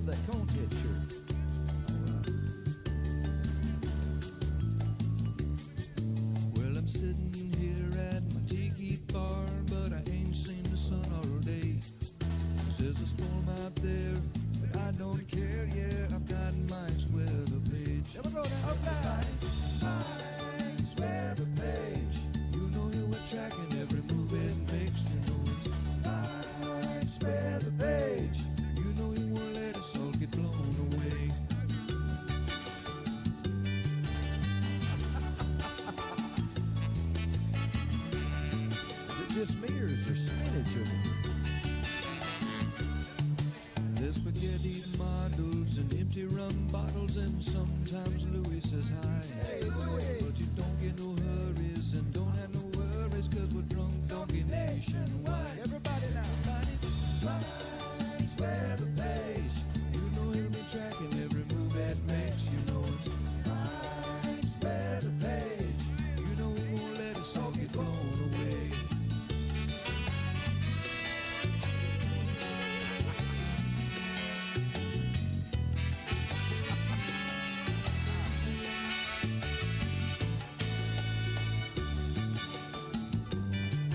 that conehead shirt. Well, I'm sitting here at my tiki bar, but I ain't seen the sun all day. There's a storm out there, but I don't care. Yeah, I've got Mike's weather page. Never go down. Okay. Mike's weather page. You know you were tracking every move it makes. You know it's Mike's weather page. You know you won't let us all get blown away. Is it just me or is there spinach in it? There's spaghetti models and empty rum bottles, and sometimes Louis says hi. Hey, Louis. But you don't get no hurries and don't have no worries, cause we're drunk donkey nationwide. Everybody now. Mike's weather page. You know he'll be tracking every move that makes. You know it's Mike's weather page. You know he won't let us all get blown away.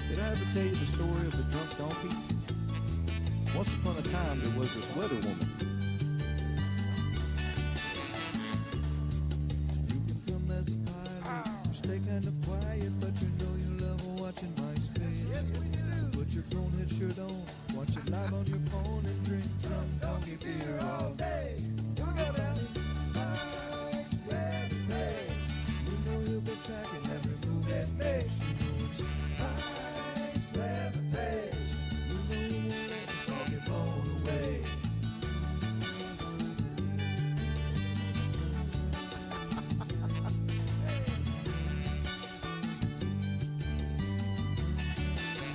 Did I ever tell you the story of the drunk donkey? Once upon a time, there was this weather woman. You can come as a pilot, stay kind of quiet, but you know you love watching Mike's face. Yes, we do. Put your conehead shirt on, watch it live on your phone, and drink drunk donkey beer all day. Here we go, man. Mike's weather page. You know he'll be tracking every move that makes. You know it's Mike's weather page. You know he won't let us all get blown away.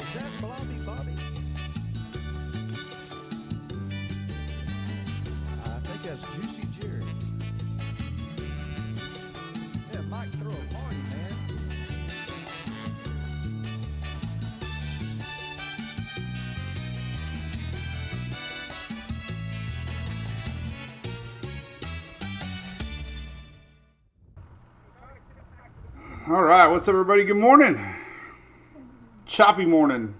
Is that Blobby Bobby? I think that's Juicy Jerry. Yeah, Mike, throw a party, man. All right, what's up, everybody? Good morning. Choppy morning.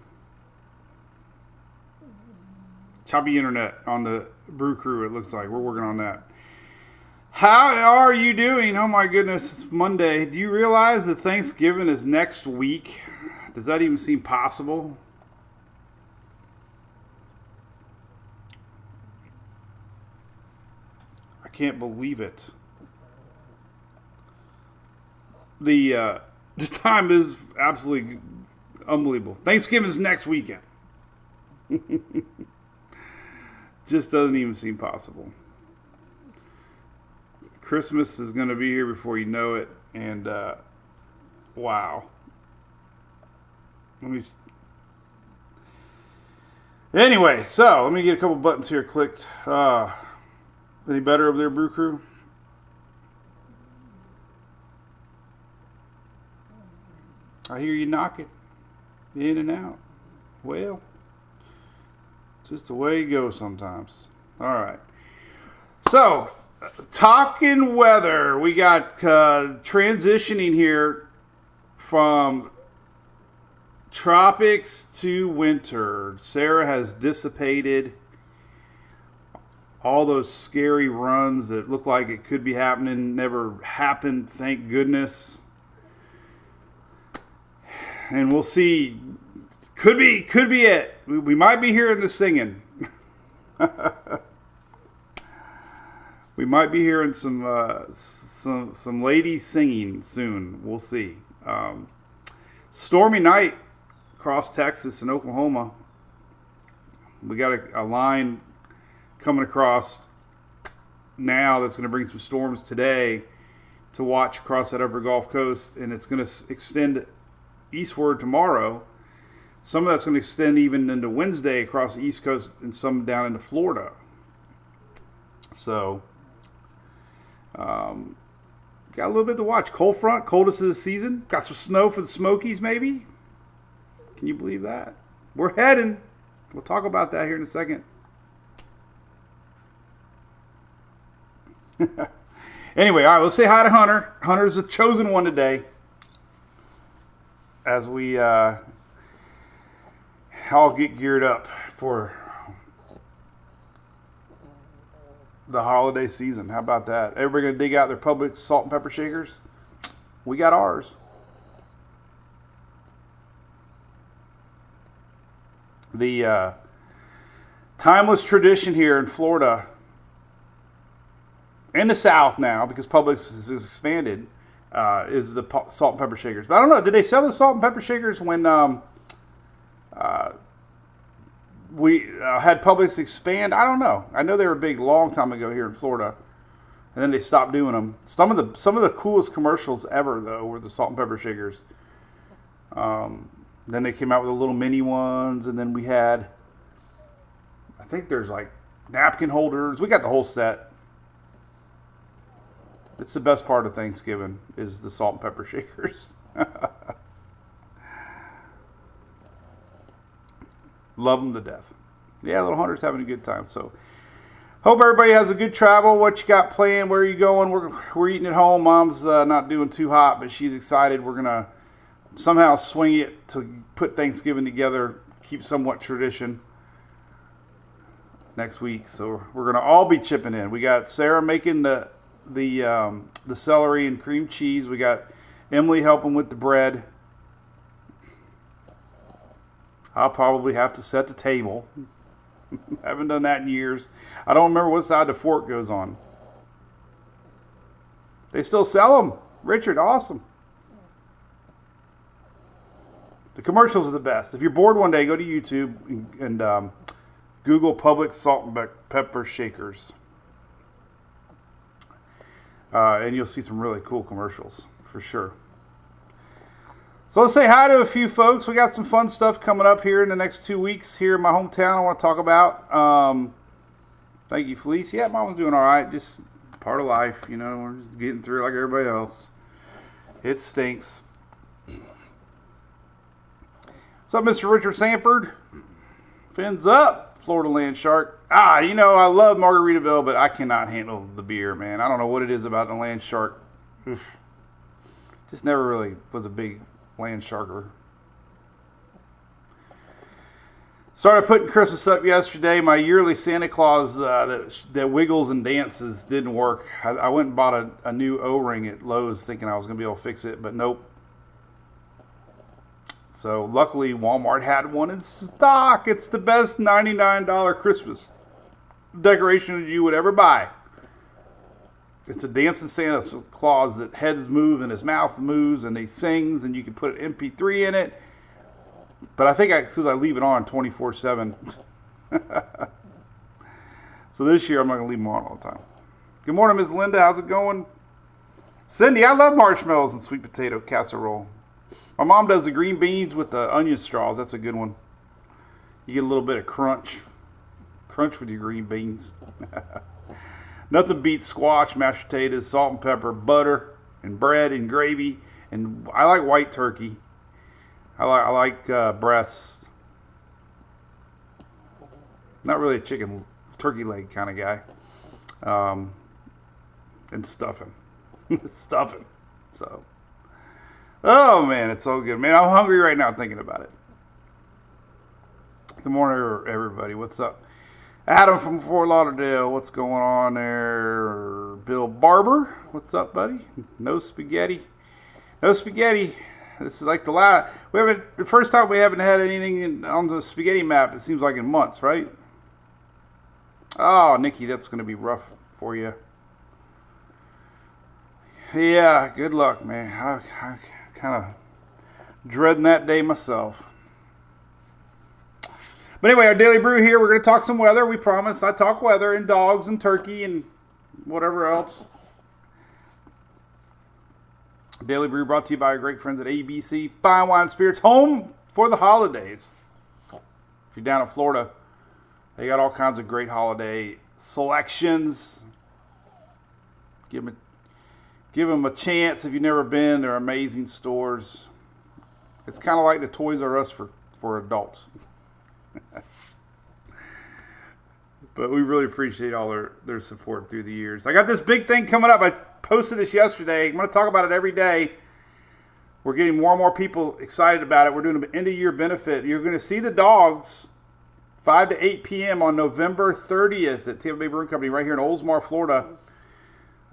Choppy internet on the Brew Crew, it looks like. We're working on that. How are you doing? Oh my goodness, it's Monday. Do you realize that Thanksgiving is next week? Does that even seem possible? I can't believe it. The time is absolutely unbelievable. Thanksgiving's next weekend. Just doesn't even seem possible. Christmas is going to be here before you know it, and wow. Anyway, so let me get a couple buttons here clicked. Any better over there, Brew Crew? I hear you knocking in and out. Well, just the way it goes sometimes. All right. So, talking weather. We got transitioning here from tropics to winter. Sarah has dissipated all those scary runs that look like it could be happening. Never happened, thank goodness. And we'll see. Could be it. We might be hearing the singing. We might be hearing some ladies singing soon. We'll see. Stormy night across Texas and Oklahoma. We got a line coming across now that's going to bring some storms today to watch across that upper Gulf Coast, and it's going to extend eastward tomorrow. Some of that's going to extend even into Wednesday across the East Coast and some down into Florida. So, got a little bit to watch. Cold front, coldest of the season. Got some snow for the Smokies, maybe. Can you believe that? We're heading. We'll talk about that here in a second. Anyway, all right, let's say hi to Hunter. Hunter's the chosen one today. As we all get geared up for the holiday season. How about that? Everybody going to dig out their Publix salt and pepper shakers? We got ours. The timeless tradition here in Florida, in the South now, because Publix has expanded, is the salt and pepper shakers. But I don't know, did they sell the salt and pepper shakers when we had Publix expand? I don't know. I know they were big a long time ago here in Florida, and then they stopped doing them. Some of the coolest commercials ever, though, were the salt and pepper shakers. Then they came out with the little mini ones, and then we had, I think there's like napkin holders. We got the whole set. It's the best part of Thanksgiving is the salt and pepper shakers. Love them to death. Yeah, little Hunter's having a good time. So hope everybody has a good travel. What you got planned? Where are you going? We're eating at home. Mom's not doing too hot, but she's excited. We're going to somehow swing it to put Thanksgiving together, keep somewhat tradition next week. So we're going to all be chipping in. We got Sarah making the celery and cream cheese. We got Emily helping with the bread. I'll probably have to set the table. Haven't done that in years. I don't remember what side the fork goes on. They still sell them. Richard, awesome. The commercials are the best. If you're bored one day, go to YouTube and Google Publix salt and pepper shakers. And you'll see some really cool commercials, for sure. So let's say hi to a few folks. We got some fun stuff coming up here in the next 2 weeks here in my hometown I want to talk about. Thank you, Felice. Yeah, Mom's doing all right. Just part of life, you know. We're just getting through like everybody else. It stinks. What's up, Mr. Richard Sanford? Fins up, Florida Land Shark. You know, I love Margaritaville, but I cannot handle the beer, man. I don't know what it is about the Land Shark. Oof. Just never really was a big Land Sharker. Started putting Christmas up yesterday. My yearly Santa Claus that wiggles and dances didn't work. I went and bought a new O-ring at Lowe's thinking I was going to be able to fix it, but nope. So luckily Walmart had one in stock. It's the best $99 Christmas decoration you would ever buy. It's a dancing Santa Claus that heads move and his mouth moves and he sings and you can put an MP3 in it. But I think since I leave it on 24/7. So this year I'm not going to leave them on all the time. Good morning, Ms. Linda. How's it going? Cindy, I love marshmallows and sweet potato casserole. My mom does the green beans with the onion straws. That's a good one. You get a little bit of crunch. Crunch with your green beans. Nothing beats squash, mashed potatoes, salt and pepper, butter, and bread and gravy. And I like white turkey. I like breast. Not really a turkey leg kind of guy. And stuffing. Stuffing. So, oh man, it's so good. Man, I'm hungry right now thinking about it. Good morning, everybody. What's up? Adam from Fort Lauderdale, what's going on there? Bill Barber, what's up, buddy? No spaghetti. No spaghetti. This is like the first time we haven't had anything on the spaghetti map, it seems like in months, right? Oh, Nikki, that's going to be rough for you. Yeah, good luck, man. I kind of dreading that day myself. But anyway, our Daily Brew here. We're going to talk some weather. We promise. I talk weather and dogs and turkey and whatever else. Daily Brew brought to you by our great friends at ABC Fine Wine Spirits. Home for the holidays. If you're down in Florida, they got all kinds of great holiday selections. Give them a chance if you've never been. They're amazing stores. It's kind of like the Toys R Us for adults. But we really appreciate all their support through the years. I got this big thing coming up. I posted this yesterday. I'm going to talk about it every day. We're getting more and more people excited about it. We're doing an end-of-year benefit. You're going to see the dogs 5 to 8 p.m. on November 30th at Tampa Bay Brewing Company right here in Oldsmar, Florida.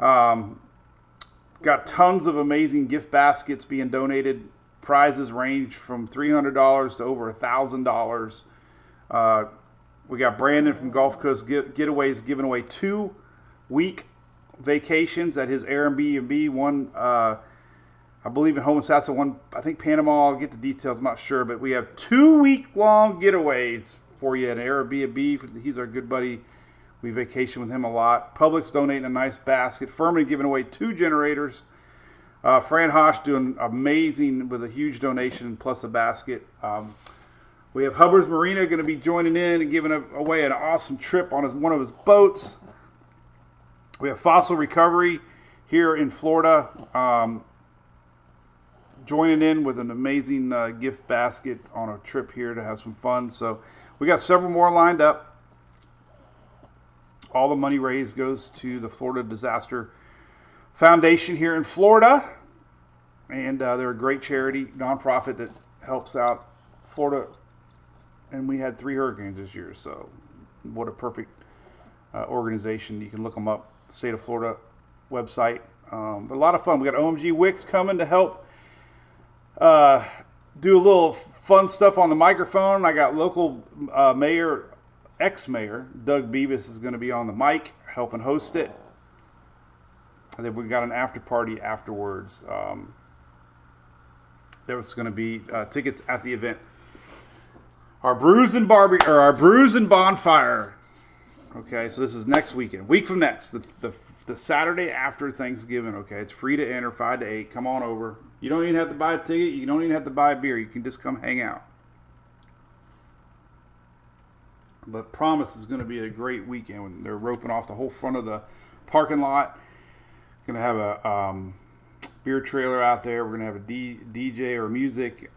Got tons of amazing gift baskets being donated. Prizes range from $300 to over $1,000. We got Brandon from Gulf Coast Getaways giving away 2-week vacations at his Airbnb. One, I believe in Homosassa, one, I think Panama. I'll get the details, I'm not sure. But we have 2-week-long getaways for you at Airbnb. He's our good buddy. We vacation with him a lot. Publix donating a nice basket. Furman giving away 2 generators. Fran Hosh doing amazing with a huge donation plus a basket. We have Hubbard's Marina going to be joining in and giving away an awesome trip on one of his boats. We have Fossil Recovery here in Florida joining in with an amazing gift basket on a trip here to have some fun. So we got several more lined up. All the money raised goes to the Florida Disaster Foundation here in Florida. And they're a great charity, nonprofit that helps out Florida. And we had 3 hurricanes this year. So what a perfect organization. You can look them up, State of Florida website. But a lot of fun. We got OMG Wicks coming to help do a little fun stuff on the microphone. I got local mayor, ex-mayor Doug Beavis is going to be on the mic helping host it. And then we got an after party afterwards. There was going to be tickets at the event. Our brews and bonfire. Okay, so this is next weekend, week from next, the Saturday after Thanksgiving. Okay, it's free to enter, 5 to 8. Come on over. You don't even have to buy a ticket. You don't even have to buy a beer. You can just come hang out. But promise is going to be a great weekend when they're roping off the whole front of the parking lot. Going to have a beer trailer out there. We're going to have a DJ or music.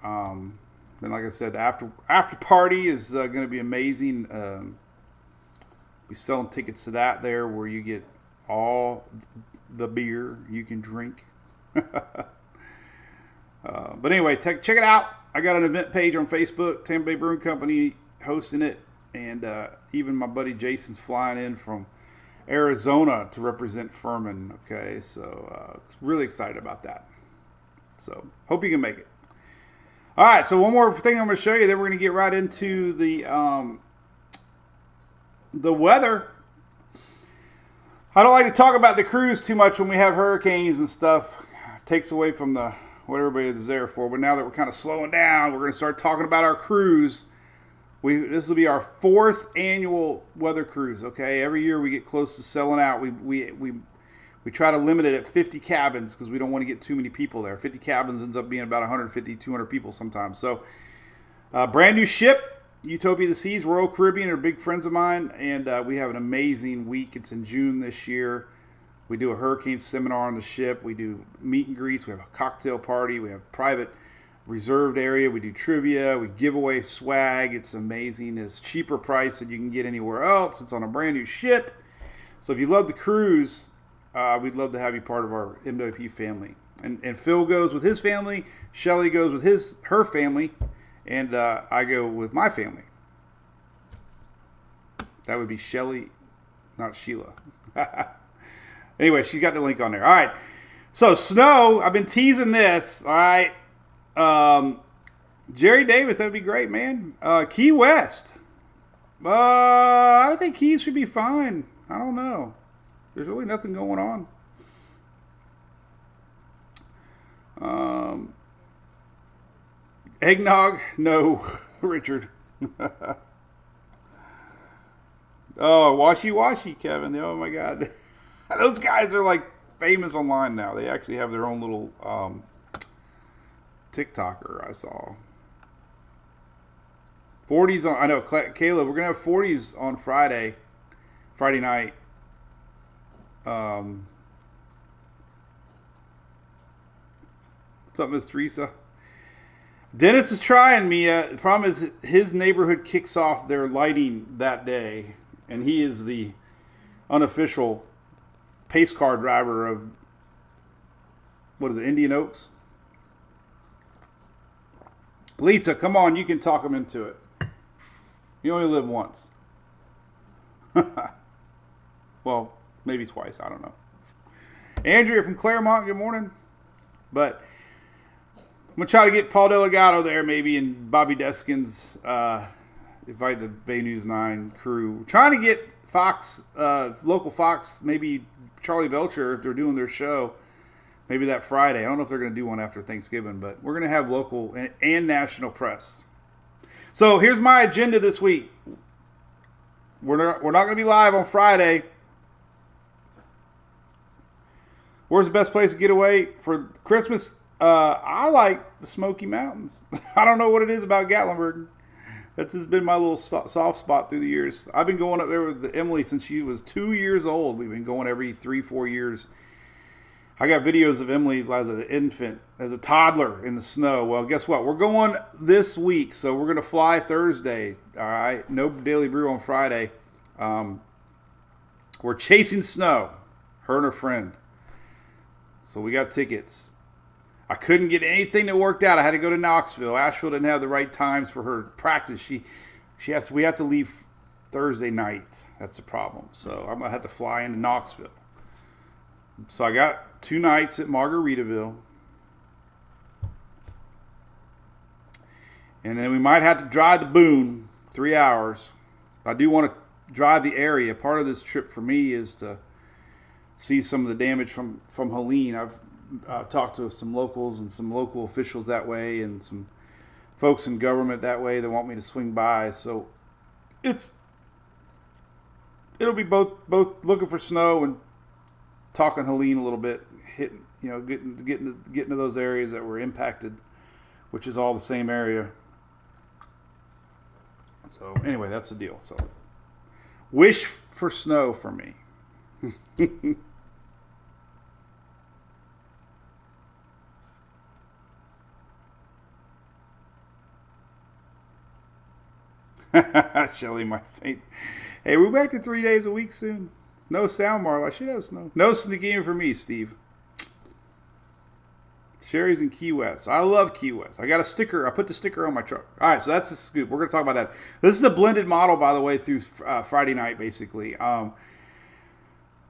Then, like I said, the after party is going to be amazing. We're selling tickets to that there where you get all the beer you can drink. But anyway, check it out. I got an event page on Facebook, Tampa Bay Brewing Company hosting it. And even my buddy Jason's flying in from Arizona to represent Furman. Okay, so really excited about that. So hope you can make it. All right, so one more thing I'm going to show you. Then we're going to get right into the weather. I don't like to talk about the cruise too much when we have hurricanes and stuff. It takes away from what everybody is there for. But now that we're kind of slowing down, we're going to start talking about our cruise. This will be our 4th annual weather cruise. Okay, every year we get close to selling out. We try to limit it at 50 cabins because we don't want to get too many people there. 50 cabins ends up being about 150, 200 people sometimes. So, brand new ship, Utopia of the Seas, Royal Caribbean are big friends of mine, and we have an amazing week. It's in June this year. We do a hurricane seminar on the ship. We do meet and greets. We have a cocktail party. We have private reserved area. We do trivia. We give away swag. It's amazing. It's cheaper price than you can get anywhere else. It's on a brand new ship. So if you love the cruise, we'd love to have you part of our MWP family. And Phil goes with his family. Shelly goes with her family. And I go with my family. That would be Shelly, not Sheila. Anyway, she got the link on there. All right. So snow, I've been teasing this. All right. Jerry Davis, that would be great, man. Key West. I don't think Keys should be fine. I don't know. There's really nothing going on. Eggnog? No, Richard. Oh, washy, Kevin. Oh, my God. Those guys are like famous online now. They actually have their own little TikToker I saw. 40s on, I know, Caleb, we're going to have 40s on Friday night. What's up, Miss Teresa? Dennis is trying, Mia. The problem is his neighborhood kicks off their lighting that day. and he is the unofficial pace car driver of, what is it, Indian Oaks? Lisa, come on, you can talk him into it. You only live once. Well, maybe twice, I don't know. Andrea from Claremont, good morning. But I'm going to try to get Paul Delgado there maybe, and Bobby Deskin's invite the Bay News 9 crew. Trying to get Fox, local Fox, maybe Charlie Belcher, if they're doing their show, maybe that Friday. I don't know if they're going to do one after Thanksgiving, but we're going to have local and national press. So here's my agenda this week. We're not going to be live on Friday. Where's the best place to get away for Christmas? I like the Smoky Mountains. I don't know what it is about Gatlinburg. That's just been my little soft spot through the years. I've been going up there with Emily since she was 2 years old. We've been going every 3-4 years. I got videos of Emily as an infant, as a toddler in the snow. Well, guess what? We're going this week, so we're going to fly Thursday. All right, no Daily Brew on Friday. We're chasing snow, her and her friend. So we got tickets. I couldn't get anything that worked out. I had to go to Knoxville. Asheville didn't have the right times for her practice. We have to leave Thursday night. That's the problem. So I'm gonna have to fly into Knoxville. So I got 2 nights at Margaritaville. And then we might have to drive to Boone, 3 hours. I do want to drive the area. Part of this trip for me is to see some of the damage from Helene. I've talked to some locals and some local officials that way, and some folks in government that way that want me to swing by. So it'll be both looking for snow and talking Helene a little bit, getting to those areas that were impacted, which is all the same area. So anyway, that's the deal. So wish for snow for me. Shelly, my faint. Hey, we're back to 3 days a week soon. No sound, Marla. I should have snow. No sneaking for me, Steve. Sherry's in Key West. I love Key West. I got a sticker. I put the sticker on my truck. All right, so that's the scoop. We're going to talk about that. This is a blended model, by the way, through Friday night, basically.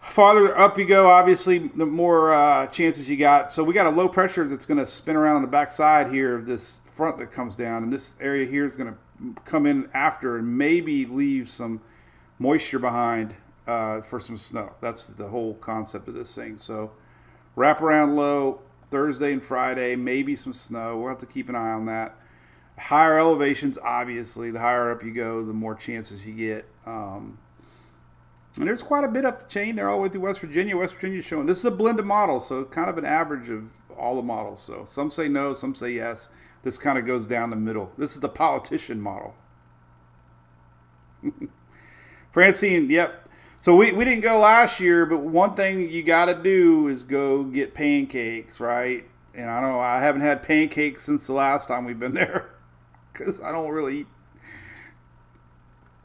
Farther up you go, obviously, the more chances you got. So we got a low pressure that's going to spin around on the back side here of this front that comes down. And this area here is going to come in after and maybe leave some moisture behind for some snow. That's the whole concept of this thing. So wrap around low Thursday and Friday, maybe some snow. We'll have to keep an eye on that. Higher elevations, obviously, the higher up you go, the more chances you get. And there's quite a bit up the chain there all the way through West Virginia. West Virginia's showing. This is a blended model, so kind of an average of all the models. So some say no, some say yes. This kind of goes down the middle. This is the politician model. Francine, yep. So we didn't go last year, but one thing you got to do is go get pancakes, right? And I haven't had pancakes since the last time we've been there because I don't really eat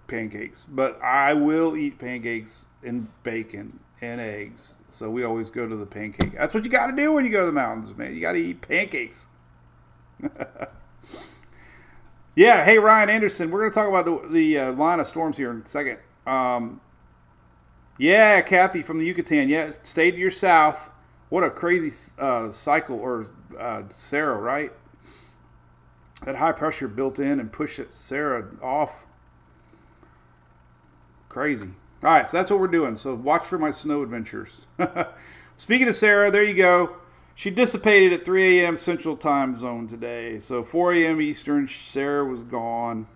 pancakes. But I will eat pancakes and bacon and eggs. So we always go to the pancake. That's what you got to do when you go to the mountains, man. You got to eat pancakes. Yeah, hey, Ryan Anderson. We're going to talk about the line of storms here in a second. Yeah, Kathy from the Yucatan. Yeah, stay to your south. What a crazy cycle, or Sarah, right? That high pressure built in and pushed Sarah off. Crazy. All right, so that's what we're doing. So watch for my snow adventures. Speaking of Sarah, there you go. She dissipated at 3 a.m. Central Time Zone today. So 4 a.m. Eastern, Sarah was gone.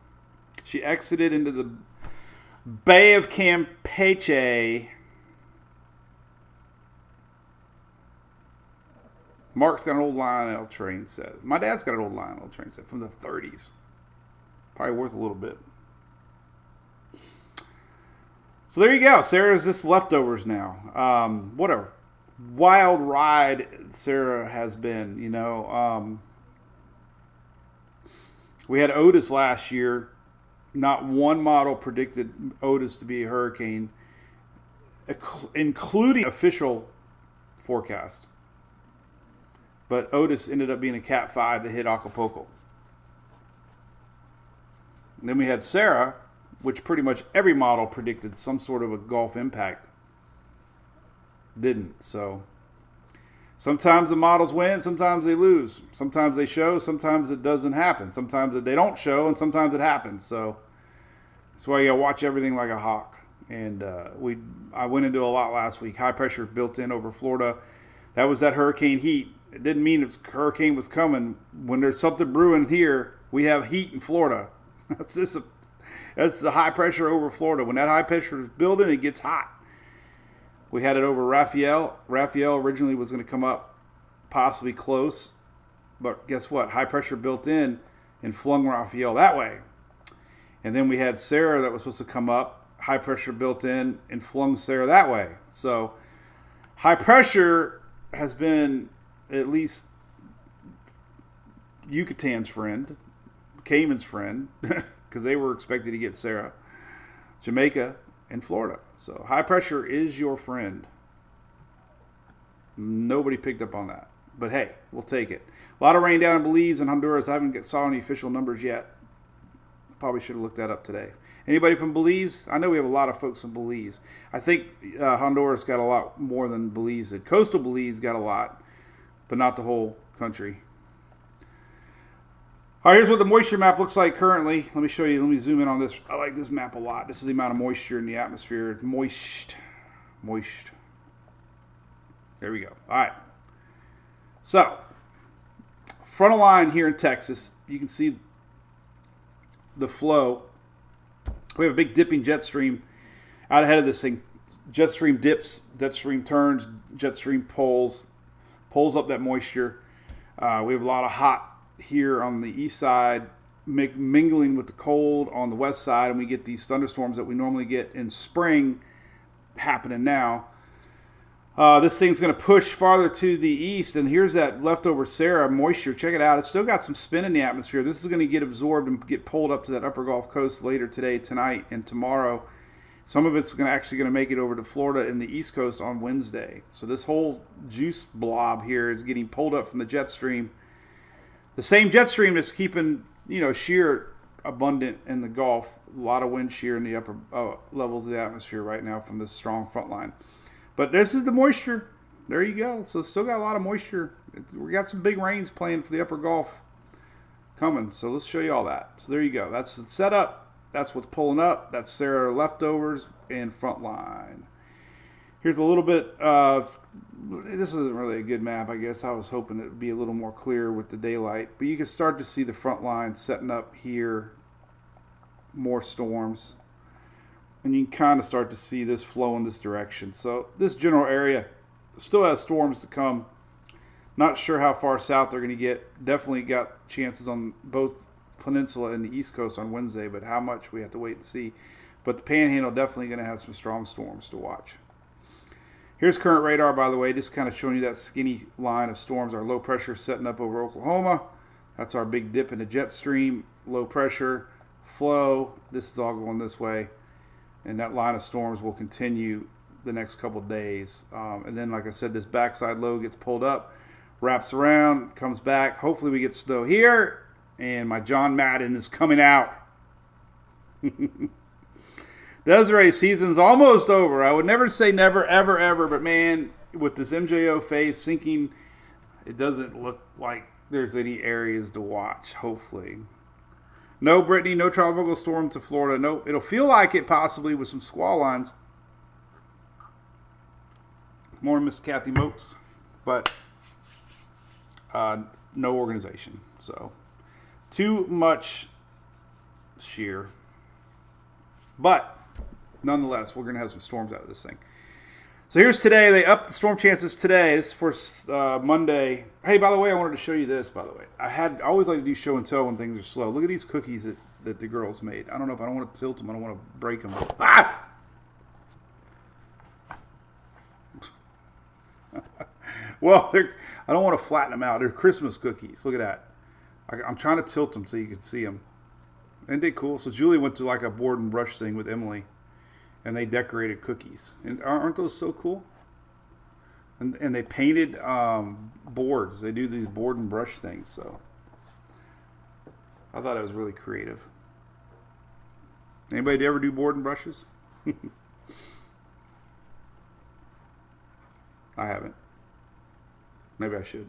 She exited into the Bay of Campeche. Mark's got an old Lionel train set. My dad's got an old Lionel train set from the 30s. Probably worth a little bit. So there you go. Sarah's just leftovers now. What a wild ride Sarah has been, you know. We had Otis last year Not one model predicted Otis to be a hurricane, including official forecast. But Otis ended up being a Cat 5 that hit Acapulco. And then we had Sarah, which pretty much every model predicted some sort of a Gulf impact. Didn't. So sometimes the models win, sometimes they lose. Sometimes they show, sometimes it doesn't happen. Sometimes they don't show, and sometimes it happens. So that's why you gotta watch everything like a hawk. And I went into a lot last week. High pressure built in over Florida. That was that hurricane heat. It didn't mean a hurricane was coming. When there's something brewing here, we have heat in Florida. That's the high pressure over Florida. When that high pressure is building, it gets hot. We had it over Raphael. Raphael originally was going to come up possibly close. But guess what? High pressure built in and flung Raphael that way. And then we had Sarah that was supposed to come up. High pressure built in and flung Sarah that way. So high pressure has been at least Yucatan's friend, Cayman's friend, because they were expected to get Sarah, Jamaica, and Florida. So high pressure is your friend. Nobody picked up on that. But hey, we'll take it. A lot of rain down in Belize and Honduras. I haven't saw any official numbers yet. Probably should have looked that up today. Anybody from Belize? I know we have a lot of folks in Belize. I think Honduras got a lot more than Belize did. Coastal Belize got a lot, but not the whole country. All right, here's what the moisture map looks like currently. Let me show you. Let me zoom in on this. I like this map a lot. This is the amount of moisture in the atmosphere. It's moist. There we go. All right. So, frontal line here in Texas. You can see the flow. We have a big dipping jet stream out ahead of this thing. Jet stream dips, jet stream turns, jet stream pulls up that moisture. We have a lot of hot here on the east side, mingling with the cold on the west side, and we get these thunderstorms that we normally get in spring happening now. This thing's going to push farther to the east, and here's that leftover Sarah moisture. Check it out. It's still got some spin in the atmosphere. This is going to get absorbed and get pulled up to that upper Gulf Coast later today, tonight, and tomorrow. Some of it's actually going to make it over to Florida and the East Coast on Wednesday. So this whole juice blob here is getting pulled up from the jet stream. The same jet stream that's keeping, shear abundant in the Gulf. A lot of wind shear in the upper levels of the atmosphere right now from this strong front line. But this is the moisture. There you go. So still got a lot of moisture. We got some big rains playing for the upper Gulf coming. So let's show you all that. So there you go. That's the setup. That's what's pulling up. That's Sarah leftovers and front line. Here's a little bit of, this isn't really a good map, I guess. I was hoping it would be a little more clear with the daylight. But you can start to see the front line setting up here. More storms. And you can kind of start to see this flow in this direction. So this general area still has storms to come. Not sure how far south they're going to get. Definitely got chances on both peninsula and the East Coast on Wednesday, but how much we have to wait and see. But the Panhandle definitely going to have some strong storms to watch. Here's current radar, by the way, just kind of showing you that skinny line of storms. Our low pressure setting up over Oklahoma. That's our big dip in the jet stream. Low pressure, flow. This is all going this way. And that line of storms will continue the next couple of days. And then, like I said, this backside low gets pulled up, wraps around, comes back. Hopefully we get snow here. And my John Madden is coming out. Desiree season's almost over. I would never say never, ever, ever. But, man, with this MJO phase sinking, it doesn't look like there's any areas to watch, hopefully. No, Brittany, no tropical storm to Florida. No, it'll feel like it possibly with some squall lines. More Miss Kathy Moats. But no organization. So, too much shear. But, nonetheless, we're going to have some storms out of this thing. So here's today. They upped the storm chances today. This is for Monday. Hey, by the way, I wanted to show you this, by the way. I always like to do show and tell when things are slow. Look at these cookies that the girls made. I don't know if I don't want to tilt them. I don't want to break them. Ah! Well, I don't want to flatten them out. They're Christmas cookies. Look at that. I'm trying to tilt them so you can see them. Isn't it cool? So Julie went to like a board and brush thing with Emily, and they decorated cookies. And aren't those so cool? And they painted boards. They do these board and brush things. So I thought it was really creative. Anybody ever do board and brushes? I haven't. Maybe I should.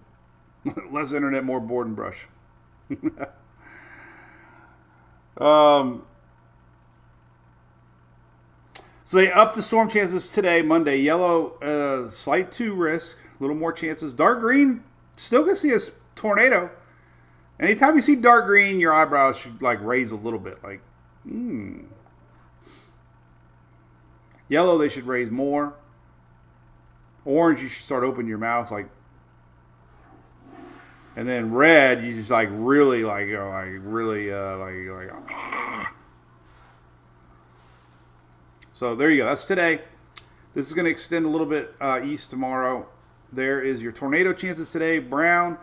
Less internet, more board and brush. So they upped the storm chances today, Monday. Yellow, slight 2 risk, a little more chances. Dark green, still can see a tornado. Anytime you see dark green, your eyebrows should like raise a little bit. Like, Yellow, they should raise more. Orange, you should start opening your mouth like. And then red, you just like really like So there you go. That's today. This is going to extend a little bit east tomorrow. There is your tornado chances today. Brown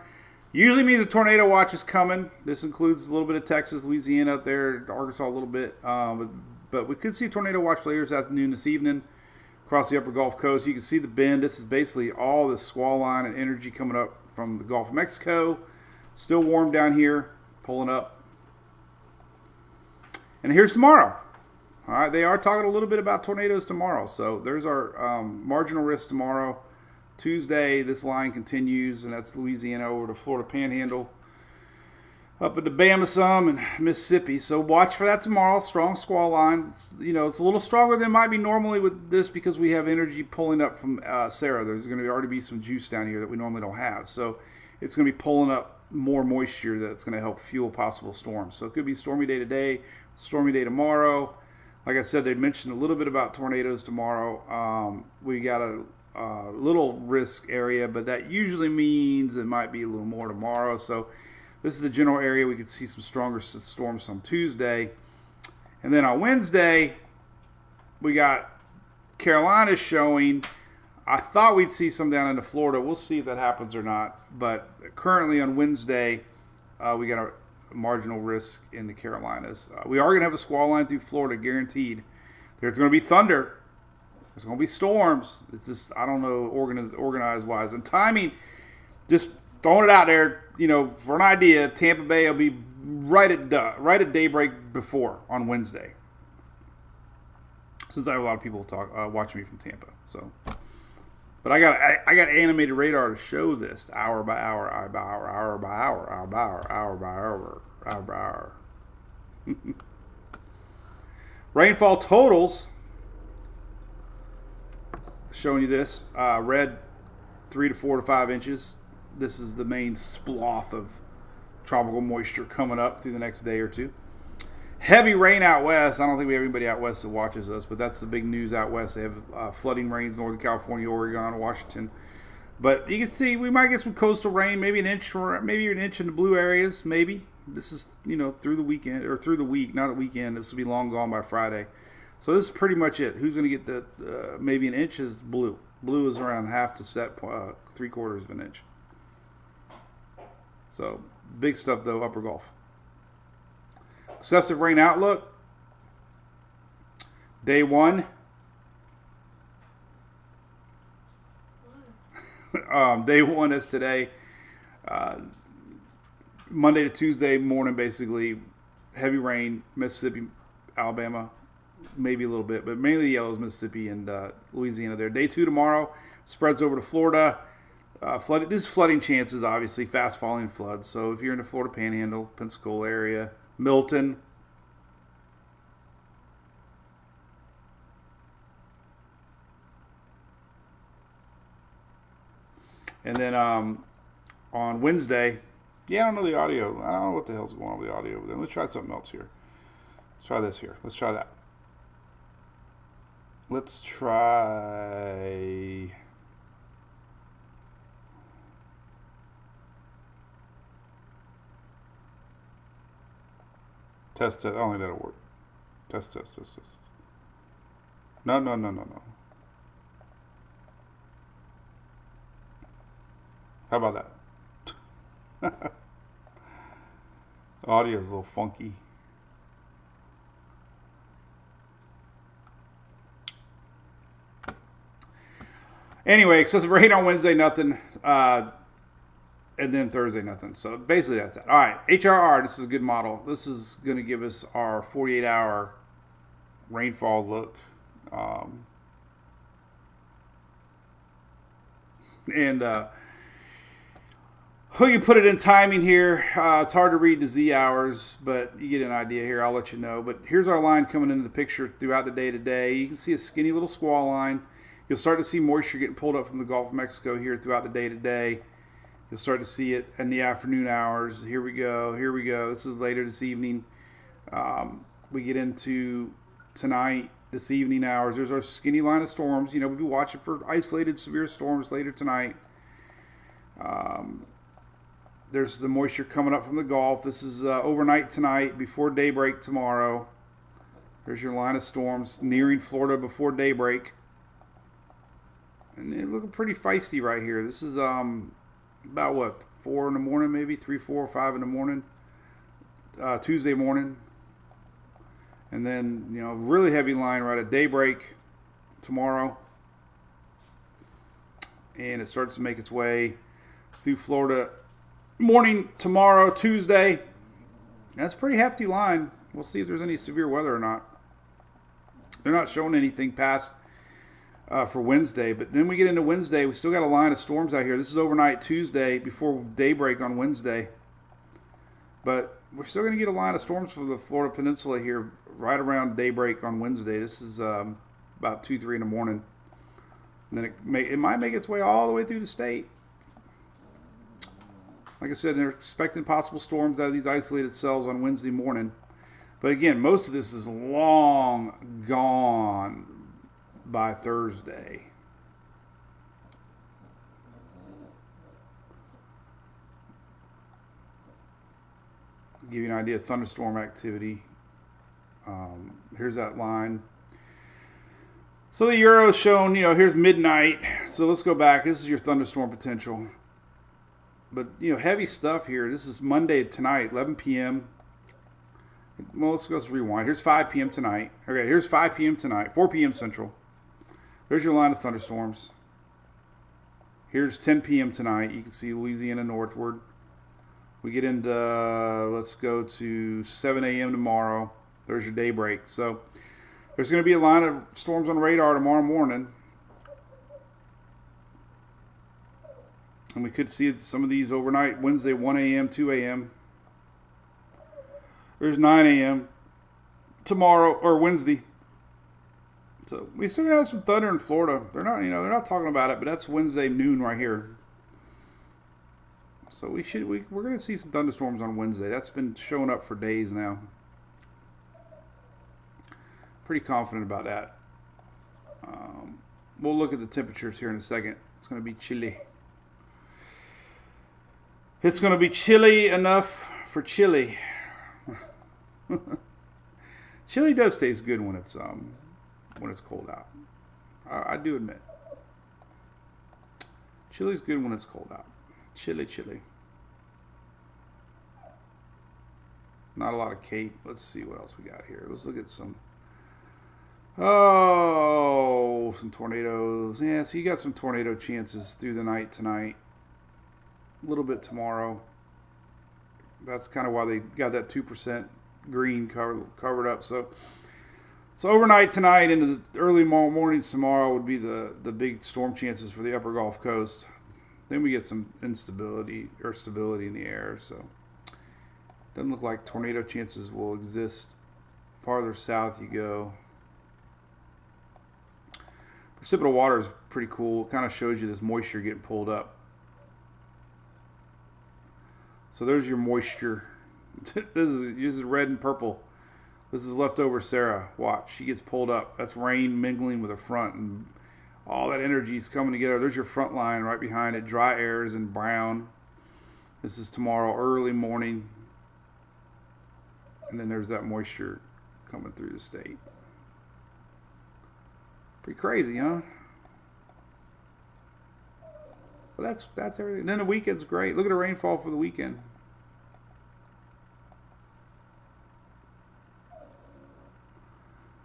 usually means a tornado watch is coming. This includes a little bit of Texas, Louisiana out there, Arkansas a little bit. But we could see a tornado watch later this afternoon, this evening across the upper Gulf Coast. You can see the bend. This is basically all the squall line and energy coming up from the Gulf of Mexico. Still warm down here, pulling up. And here's tomorrow. All right, they are talking a little bit about tornadoes tomorrow. So there's our marginal risk tomorrow. Tuesday, this line continues, and that's Louisiana over to Florida Panhandle. Up into Bama some and Mississippi. So watch for that tomorrow. Strong squall line. You know, it's a little stronger than it might be normally with this because we have energy pulling up from Sarah. There's going to already be some juice down here that we normally don't have. So it's going to be pulling up more moisture that's going to help fuel possible storms. So it could be stormy day today, stormy day tomorrow. Like I said, they mentioned a little bit about tornadoes tomorrow. We got a little risk area, but that usually means it might be a little more tomorrow. So this is the general area. We could see some stronger storms on Tuesday. And then on Wednesday, we got Carolina showing. I thought we'd see some down into Florida. We'll see if that happens or not. But currently on Wednesday, we got a marginal risk in the Carolinas. We are going to have a squall line through Florida, guaranteed. There's going to be thunder. There's going to be storms. It's just, I don't know, organized wise. And timing, just throwing it out there, you know, for an idea, Tampa Bay will be right at daybreak before on Wednesday. Since I have a lot of people watching me from Tampa, so. But I got animated radar to show this hour by hour, hour by hour, hour by hour, hour by hour, hour by hour, hour by hour. Rainfall totals. Showing you this. Red, 3 to 4 to 5 inches. This is the main sploth of tropical moisture coming up through the next day or two. Heavy rain out west. I don't think we have anybody out west that watches us, but that's the big news out west. They have flooding rains, Northern California, Oregon, Washington. But you can see we might get some coastal rain, maybe an inch in the blue areas, maybe. This is, you know, through the weekend, or through the week, not a weekend. This will be long gone by Friday. So this is pretty much it. Who's going to get the maybe an inch is blue. Blue is around half to set 3/4 of an inch. So big stuff though, upper Gulf. Excessive rain outlook. Day 1. Day 1 is today. Monday to Tuesday morning, basically. Heavy rain, Mississippi, Alabama, maybe a little bit, but mainly yellows, Mississippi and Louisiana there. Day 2 tomorrow. Spreads over to Florida. This is flooding chances, obviously, fast falling floods. So if you're in the Florida Panhandle, Pensacola area, Milton. And then on Wednesday, I don't know the audio. I don't know what the hell's going on with the audio over there. Let's try something else here. Let's try this here. Let's try that. Let's try... Test. I don't think that'll work. Test. No. How about that? Audio is a little funky. Anyway, excessive rain on Wednesday, nothing. And then Thursday, nothing. So basically that's it. All right, HRR, this is a good model. This is going to give us our 48-hour rainfall look. And we can put it in timing here. It's hard to read the Z hours, but you get an idea here. I'll let you know. But here's our line coming into the picture throughout the day today. You can see a skinny little squall line. You'll start to see moisture getting pulled up from the Gulf of Mexico here throughout the day today. You'll start to see it in the afternoon hours. Here we go. Here we go. This is later this evening. We get into tonight, this evening hours. There's our skinny line of storms. You know, we'll be watching for isolated severe storms later tonight. There's the moisture coming up from the Gulf. This is overnight tonight, before daybreak tomorrow. There's your line of storms nearing Florida before daybreak. And they're looking pretty feisty right here. This is about what, 4 in the morning, maybe 3, 4, or 5 in the morning, Tuesday morning, and then really heavy line right at daybreak tomorrow, and it starts to make its way through Florida morning tomorrow, Tuesday. That's a pretty hefty line. We'll see if there's any severe weather or not. They're not showing anything past for Wednesday, but then we get into Wednesday. We still got a line of storms out here. This is overnight Tuesday before daybreak on Wednesday, but we're still going to get a line of storms for the Florida Peninsula here right around daybreak on Wednesday. This is about 2, 3 in the morning, and then it might make its way all the way through the state. Like I said, they're expecting possible storms out of these isolated cells on Wednesday morning, but again, most of this is long gone by Thursday. Give you an idea of thunderstorm activity. Here's that line. So the Euro is shown, here's midnight. So let's go back. This is your thunderstorm potential. But, heavy stuff here. This is Monday tonight, 11 p.m. Well, let's rewind. Here's 5 p.m. tonight. Okay, here's 5 p.m. tonight, 4 p.m. Central. There's your line of thunderstorms. Here's 10 p.m. tonight. You can see Louisiana northward. We get into, let's go to 7 a.m. tomorrow. There's your daybreak. So there's going to be a line of storms on radar tomorrow morning. And we could see some of these overnight, Wednesday, 1 a.m., 2 a.m. There's 9 a.m. tomorrow, or Wednesday. So we still have some thunder in Florida. They're not talking about it, but that's Wednesday noon right here. So we're going to see some thunderstorms on Wednesday. That's been showing up for days now. Pretty confident about that. We'll look at the temperatures here in a second. It's going to be chilly. It's going to be chilly enough for chili. Chili does taste good when it's cold out. I do admit. Chili's good when it's cold out. Chili. Not a lot of Kate. Let's see what else we got here. Let's look at some. Oh, some tornadoes. Yeah, so you got some tornado chances through the night tonight. A little bit tomorrow. That's kind of why they got that 2% green covered up. So overnight tonight into the early mornings tomorrow would be the big storm chances for the upper Gulf Coast. Then we get some instability or stability in the air. So doesn't look like tornado chances will exist farther south you go. Precipitable water is pretty cool. It kind of shows you this moisture getting pulled up. So there's your moisture. This is red and purple. This is leftover Sarah. Watch, she gets pulled up. That's rain mingling with the front, and all that energy is coming together. There's your front line right behind it. Dry air is in brown. This is tomorrow early morning. And then there's that moisture coming through the state. Pretty crazy, huh? Well, that's everything. Then the weekend's great. Look at the rainfall for the weekend.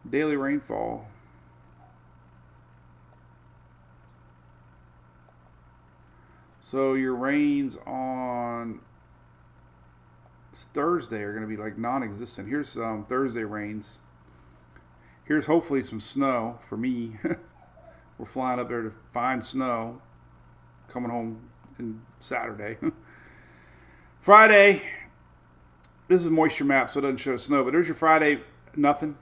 Daily rainfall. So your rains on Thursday are going to be like non-existent. Here's some Thursday rains. Here's hopefully some snow for me. We're flying up there to find snow. Coming home in Saturday. Friday. This is a moisture map, so it doesn't show snow. But there's your Friday, nothing.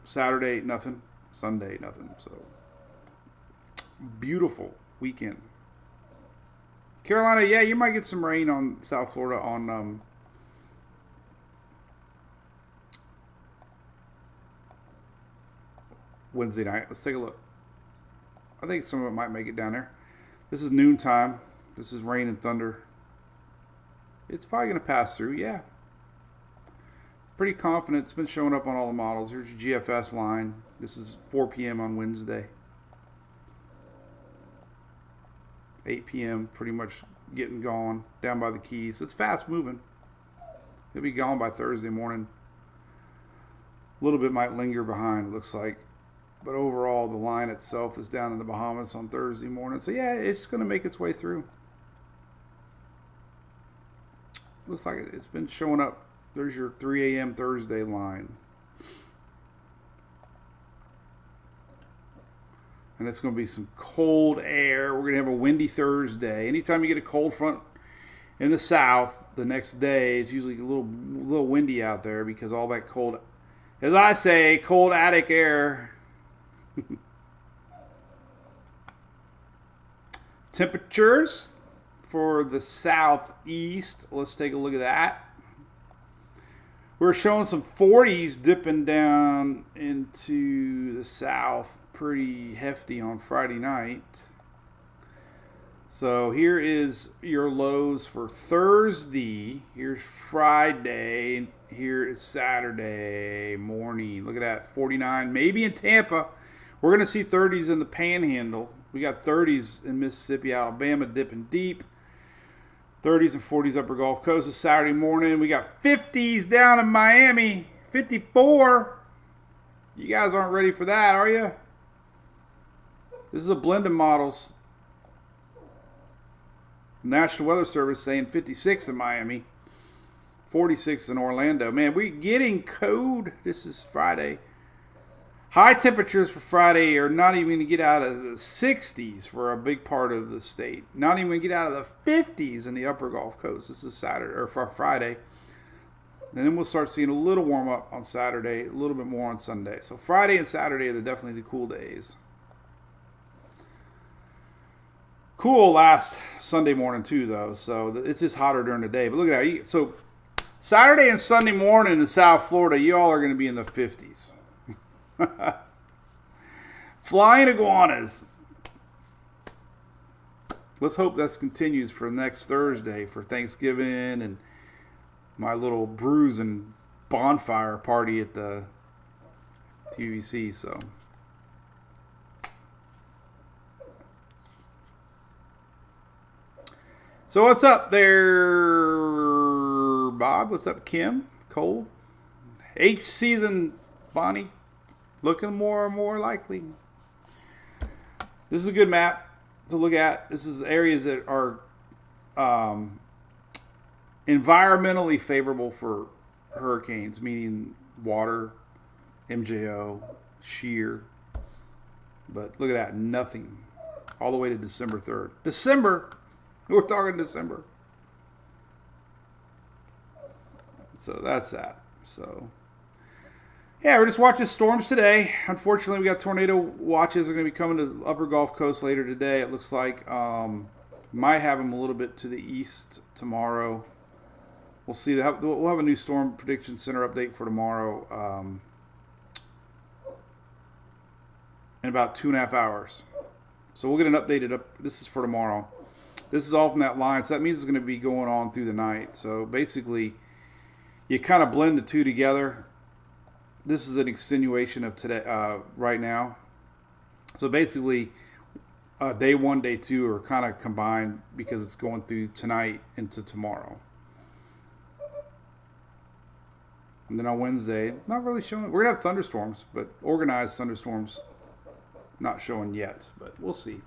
Saturday, nothing. Sunday, nothing. So beautiful weekend. Carolina, yeah, you might get some rain on South Florida on Wednesday night. Let's take a look. I think some of it might make it down there. This is noontime. This is rain and thunder. It's probably going to pass through, yeah. It's pretty confident. It's been showing up on all the models. Here's your GFS line. This is 4 p.m. on Wednesday. 8 p.m. pretty much getting gone down by the Keys. It's fast moving. It'll be gone by Thursday morning. A little bit might linger behind, it looks like. But overall, the line itself is down in the Bahamas on Thursday morning. So, yeah, it's going to make its way through. Looks like it's been showing up. There's your 3 a.m. Thursday line. And it's going to be some cold air. We're going to have a windy Thursday. Anytime you get a cold front in the south, the next day, it's usually a little windy out there because all that cold, as I say, cold attic air. Temperatures for the southeast. Let's take a look at that. We're showing some 40s dipping down into the south. Pretty hefty on Friday night. So here is your lows for Thursday. Here's Friday. Here is Saturday morning. Look at that, 49. Maybe in Tampa. We're going to see 30s in the Panhandle. We got 30s in Mississippi, Alabama, dipping deep. 30s and 40s upper Gulf Coast is Saturday morning. We got 50s down in Miami. 54. You guys aren't ready for that, are you? This is a blend of models. National Weather Service saying 56 in Miami. 46 in Orlando. Man, we're getting cold. This is Friday. High temperatures for Friday are not even going to get out of the 60s for a big part of the state. Not even going to get out of the 50s in the upper Gulf Coast. This is Saturday or for Friday. And then we'll start seeing a little warm up on Saturday, a little bit more on Sunday. So Friday and Saturday are definitely the cool days. Cool last Sunday morning too, though. So it's just hotter during the day. But look at that. So Saturday and Sunday morning in South Florida, y'all are going to be in the 50s. Flying iguanas. Let's hope that continues for next Thursday for Thanksgiving and my little brews and bonfire party at the TVC. So what's up there, Bob? What's up, Kim? Cole? H season, Bonnie. Looking more and more likely. This is a good map to look at. This is areas that are environmentally favorable for hurricanes, meaning water, MJO, shear. But look at that, nothing. All the way to December 3rd. December! We're talking December. So that's that. So, yeah, we're just watching storms today. Unfortunately, we got tornado watches are going to be coming to the upper Gulf Coast later today. It looks like might have them a little bit to the east tomorrow. We'll see. We'll have a new storm prediction center update for tomorrow in about 2.5 hours. So we'll get an updated up. This is for tomorrow. This is all from that line, so that means it's going to be going on through the night. So basically, you kind of blend the two together. This is an extenuation of today, right now. So basically, day 1, day 2 are kind of combined because it's going through tonight into tomorrow. And then on Wednesday, not really showing. We're going to have thunderstorms, but organized thunderstorms not showing yet. But we'll see.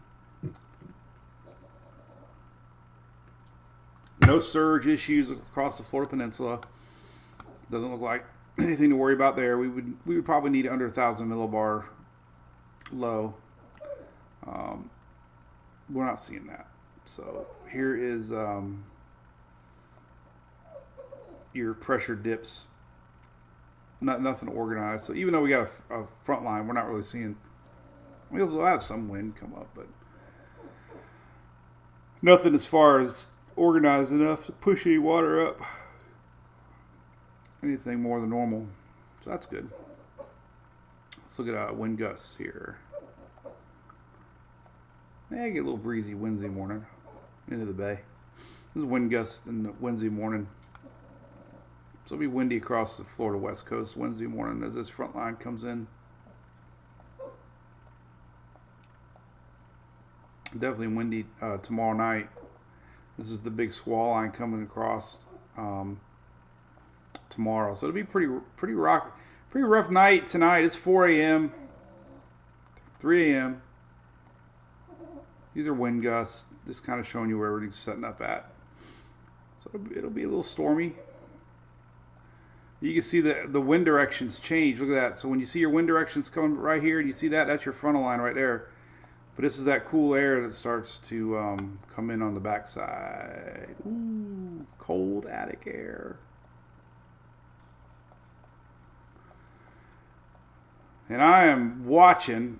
No surge issues across the Florida Peninsula. Doesn't look like anything to worry about there. We would probably need under 1,000 millibar low. We're not seeing that. So here is your pressure dips. Nothing organized. So even though we got a front line, we're not really seeing. We'll have some wind come up, but nothing as far as organized enough to push any water up. Anything more than normal. So that's good. Let's look at wind gusts here. Yeah, get a little breezy Wednesday morning into the bay. This is wind gusts in the Wednesday morning. So it'll be windy across the Florida West Coast Wednesday morning as this front line comes in. Definitely windy tomorrow night. This is the big squall line coming across tomorrow. So it'll be pretty rough night tonight. It's 4 a.m., 3 a.m. These are wind gusts. Just kind of showing you where everything's setting up at. So it'll be a little stormy. You can see the wind directions change. Look at that. So when you see your wind directions coming right here, and you see that, that's your frontal line right there. But this is that cool air that starts to come in on the backside. Ooh, cold attic air. And I am watching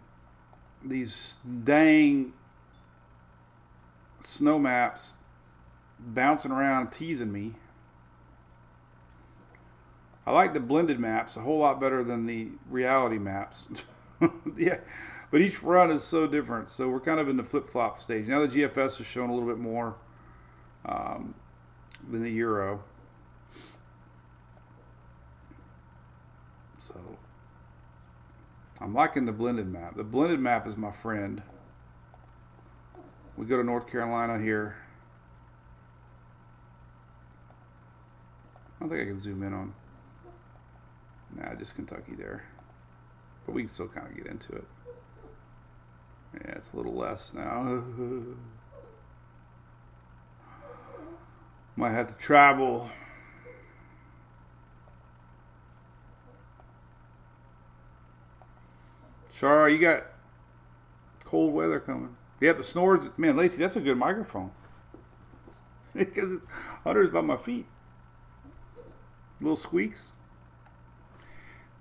these dang snow maps bouncing around, teasing me. I like the blended maps a whole lot better than the reality maps. Yeah, but each run is so different. So we're kind of in the flip-flop stage. Now the GFS is showing a little bit more than the Euro. So I'm liking the blended map. The blended map is my friend. We go to North Carolina here. I don't think I can zoom in on. Nah, just Kentucky there. But we can still kind of get into it. Yeah, it's a little less now. Might have to travel. Char, you got cold weather coming. Yeah, the snores. Man, Lacey, that's a good microphone. Because Hunter's by my feet. Little squeaks.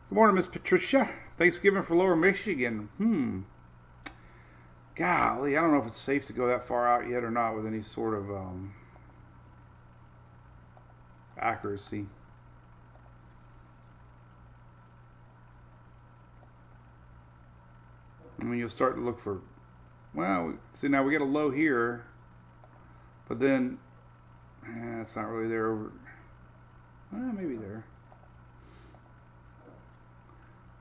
Good morning, Miss Patricia. Thanksgiving for Lower Michigan. Golly, I don't know if it's safe to go that far out yet or not with any sort of accuracy. I mean, you'll start to look for, well, see, now we got a low here, but then, it's not really there over, maybe there.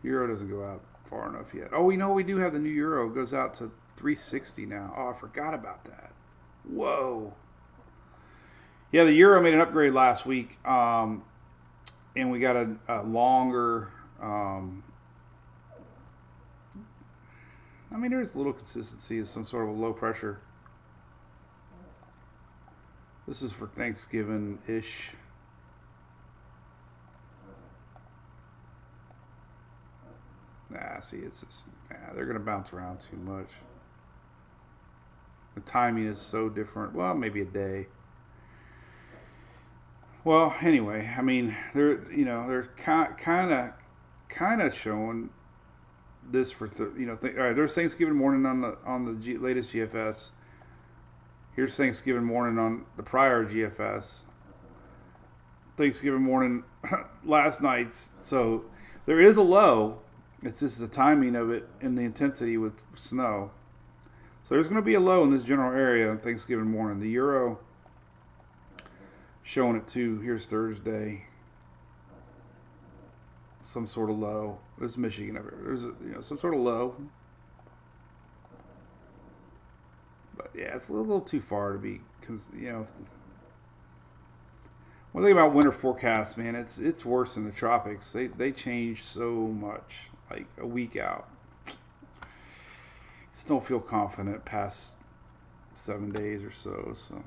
Euro doesn't go out far enough yet. Oh, we do have the new Euro. It goes out to 360 now. Oh, I forgot about that. Whoa. Yeah, the Euro made an upgrade last week, and we got a longer. There's a little consistency of some sort of a low pressure. This is for Thanksgiving-ish. See, it's just, they're going to bounce around too much. The timing is so different. Well, maybe a day. Well, anyway, they're kind of showing this for all right. There's Thanksgiving morning on the latest GFS. Here's Thanksgiving morning on the prior GFS. Thanksgiving morning last night's. So there is a low. It's just the timing of it and the intensity with snow. So there's going to be a low in this general area on Thanksgiving morning. The Euro showing it too. Here's Thursday. Some sort of low. There's Michigan over here. There's some sort of low. But yeah, it's a little too far to be, because one thing about winter forecasts, man, it's worse than the tropics. They change so much, like a week out. Just don't feel confident past 7 days or so. So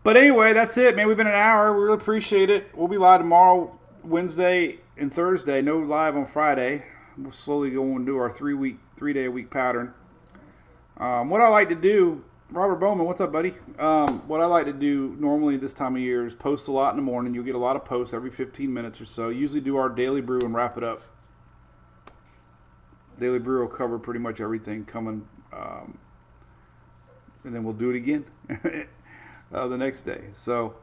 But anyway, that's it, man. We've been an hour. We really appreciate it. We'll be live tomorrow, Wednesday, and Thursday. No live on Friday. We'll slowly go and do our 3-day-a-week pattern. What I like to do, Robert Bowman, what's up, buddy? What I like to do normally this time of year is post a lot in the morning. You'll get a lot of posts every 15 minutes or so. Usually do our daily brew and wrap it up. Daily brew will cover pretty much everything coming, and then we'll do it again the next day. So,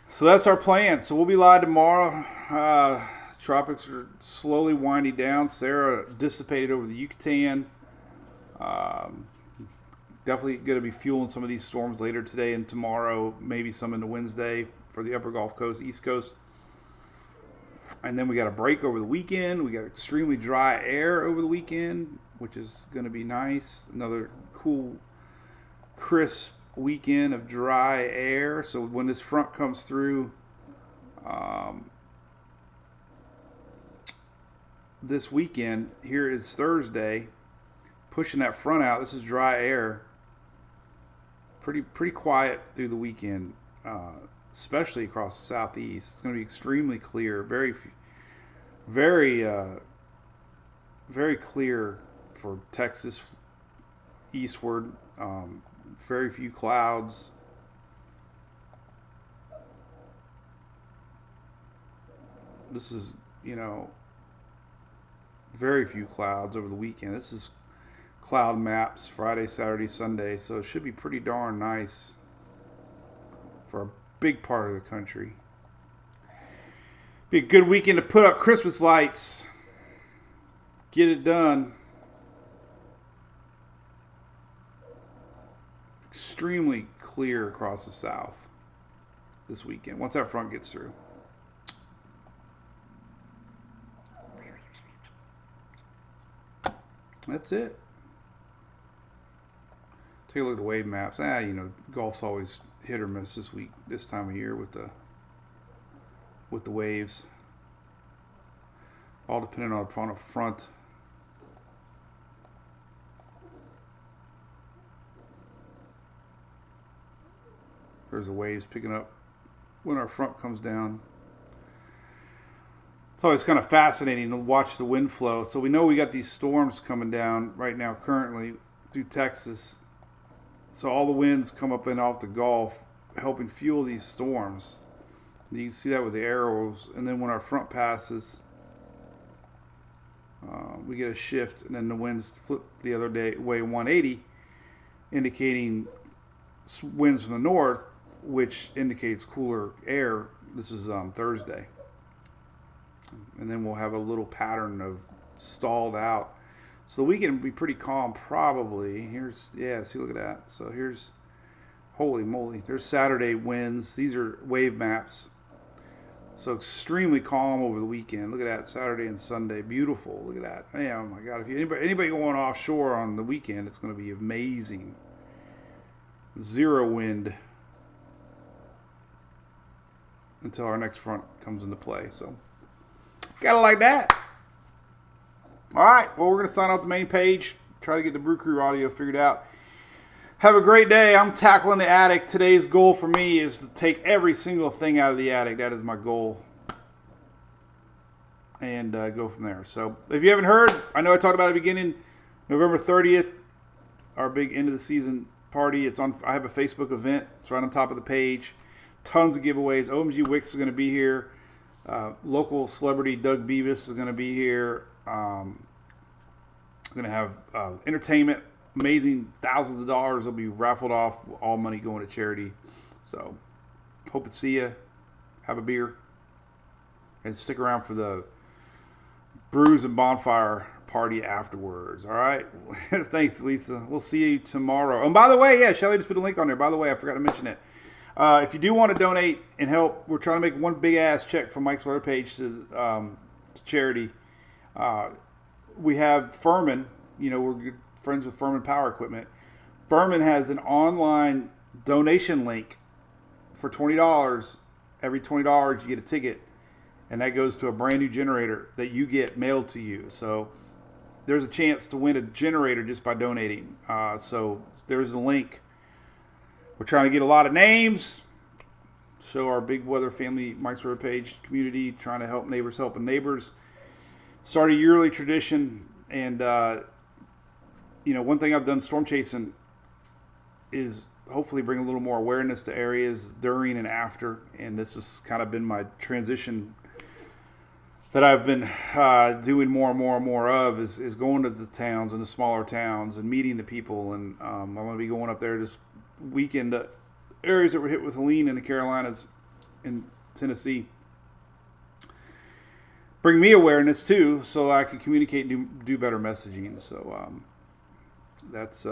so that's our plan. So we'll be live tomorrow. Tropics are slowly winding down. Sarah dissipated over the Yucatan. Definitely going to be fueling some of these storms later today and tomorrow. Maybe some into Wednesday for the upper Gulf Coast, East Coast. And then we got a break over the weekend. We got extremely dry air over the weekend, which is going to be nice. Another cool, crisp weekend of dry air. So when this front comes through this weekend, here is Thursday, pushing that front out. This is dry air. Pretty quiet through the weekend, especially across the southeast. It's going to be extremely clear, very clear for Texas eastward. Very few clouds. This is, very few clouds over the weekend. This is cloud maps Friday, Saturday, Sunday, so it should be pretty darn nice for a big part of the country. Be a good weekend to put up Christmas lights. Get it done. Extremely clear across the south this weekend once that front gets through. That's it. Take a look at the wave maps. Golf's always hit or miss this time of year with the waves. All depending on a front. There's the waves picking up when our front comes down. It's always kind of fascinating to watch the wind flow. So we know we got these storms coming down right now currently through Texas. So all the winds come up and off the Gulf, helping fuel these storms. And you can see that with the arrows. And then when our front passes, we get a shift, and then the winds flip the other way 180, indicating winds from the north, which indicates cooler air. This is Thursday. And then we'll have a little pattern of stalled out. So the weekend will be pretty calm probably. See, look at that. So here's, holy moly, there's Saturday winds. These are wave maps. So extremely calm over the weekend. Look at that, Saturday and Sunday. Beautiful. Look at that. Oh my God, if anybody going offshore on the weekend, it's going to be amazing. Zero wind until our next front comes into play. So gotta like that. All right. Well, we're going to sign off the main page. Try to get the Brew Crew audio figured out. Have a great day. I'm tackling the attic. Today's goal for me is to take every single thing out of the attic. That is my goal. And go from there. So if you haven't heard, I know I talked about it at the beginning, November 30th, our big end of the season party. I have a Facebook event. It's right on top of the page. Tons of giveaways. OMG Wicks is going to be here. Local celebrity Doug Beavis is going to be here. Going to have entertainment, amazing thousands of dollars will be raffled off, all money going to charity. So hope to see you. Have a beer and stick around for the brews and bonfire party afterwards. All right. Thanks, Lisa. We'll see you tomorrow. And by the way, Shelly just put a link on there. By the way, I forgot to mention it. If you do want to donate and help, we're trying to make one big ass check from Mike's Weather page to charity. We have Furman. We're good friends with Furman Power Equipment. Furman has an online donation link for $20. Every $20 you get a ticket, and that goes to a brand new generator that you get mailed to you. So there's a chance to win a generator just by donating. So there's the link. We're trying to get a lot of names. Show our Big Weather Family Mike's River page community, trying to help neighbors helping neighbors. Start a yearly tradition. And, one thing I've done storm chasing is hopefully bring a little more awareness to areas during and after. And this has kind of been my transition that I've been doing more and more and more of is going to the towns and the smaller towns and meeting the people. And I'm going to be going up there this weekend to areas that were hit with Helene in the Carolinas and Tennessee. Bring me awareness too, so I can communicate and do better messaging. So that's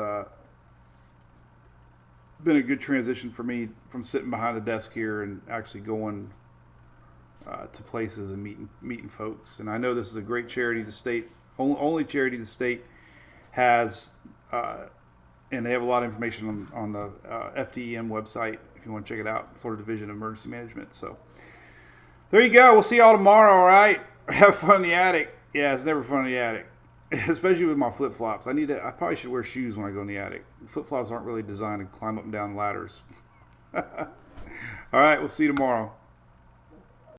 been a good transition for me from sitting behind the desk here and actually going to places and meeting folks. And I know this is a great charity the state, only charity the state has, and they have a lot of information on the FDEM website if you want to check it out, Florida Division of Emergency Management. So there you go. We'll see y'all tomorrow, all right? Have fun in the attic. Yeah, it's never fun in the attic, especially with my flip-flops. I probably should wear shoes when I go in the attic. Flip-flops aren't really designed to climb up and down ladders. All right, we'll see you tomorrow.